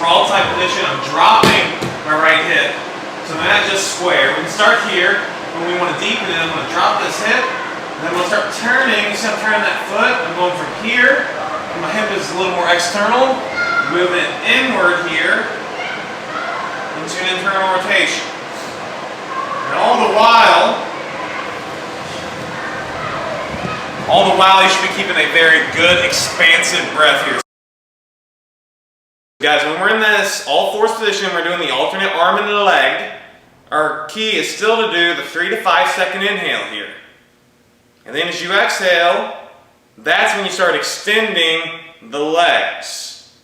sprawl type position. I'm dropping my right hip. So I'm not just square. We can start here. When we want to deepen it, I'm going to drop this hip. And then we'll start turning. You see I'm turning that foot. I'm going from here. And my hip is a little more external. Moving it inward here into an internal rotation. And all the while you should be keeping a very good expansive breath here. Guys, when we're in this all-fours position, we're doing the alternate arm and leg. Our key is still to do the 3 to 5 second inhale here. And then as you exhale, that's when you start extending the legs.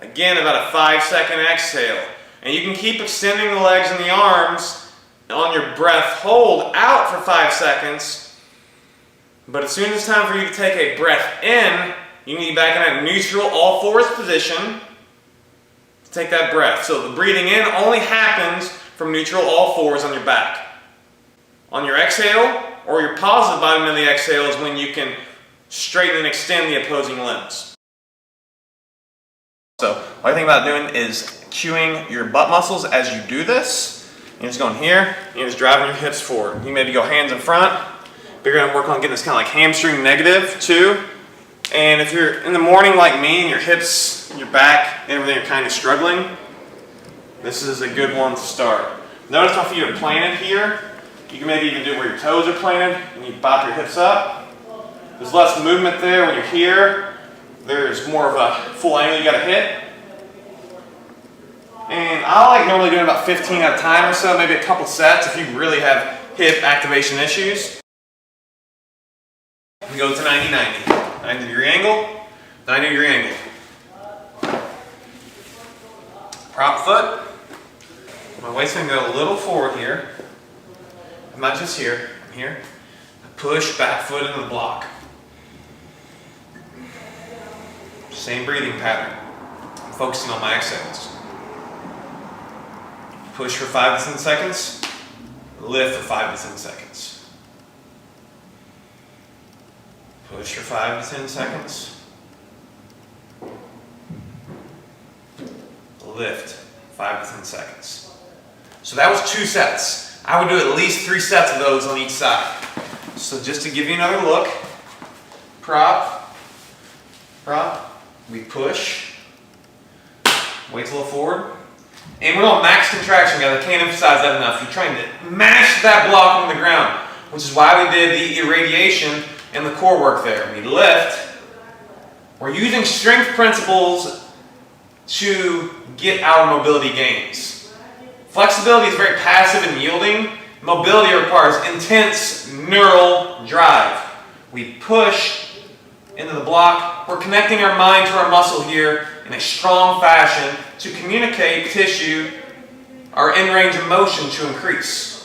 Again, about a 5 second exhale. And you can keep extending the legs and the arms on your breath hold out for 5 seconds. But as soon as it's time for you to take a breath in, you need to be back in that neutral all-fours position to take that breath. So the breathing in only happens from neutral all-fours on your back. On your exhale, or your positive bottom of the exhale, is when you can straighten and extend the opposing limbs. So what I think about doing is cueing your butt muscles as you do this. You're just going here, you're just driving your hips forward. You maybe go hands in front, but you're going to work on getting this kind of like hamstring negative too. And if you're in the morning like me and your hips, your back, and everything are kind of struggling, this is a good one to start. Notice how feet are planted here. You can maybe even do it where your toes are planted and you bop your hips up. There's less movement there when you're here. There's more of a full angle you got to hit. And I like normally doing about 15 at a time or so, maybe a couple sets if you really have hip activation issues. We go to 90-90. 90-degree angle, 90-degree angle. Prop foot. My weight's going to go a little forward here. I'm not just here, I'm here. I push back foot into the block. Same breathing pattern. I'm focusing on my exhales. Push for 5 to 10 seconds. Lift for 5 to 10 seconds. Push for 5 to 10 seconds. Lift 5 to 10 seconds. So that was 2 sets. I would do at least 3 sets of those on each side. So just to give you another look, prop, we push, weight's a little forward, and we're on max contraction, guys. I can't emphasize that enough. You're trying to mash that block on the ground, which is why we did the irradiation and the core work there. We lift. We're using strength principles to get our mobility gains. Flexibility is very passive and yielding. Mobility requires intense neural drive. We push into the block. We're connecting our mind to our muscle here in a strong fashion to communicate tissue, our in-range of motion to increase.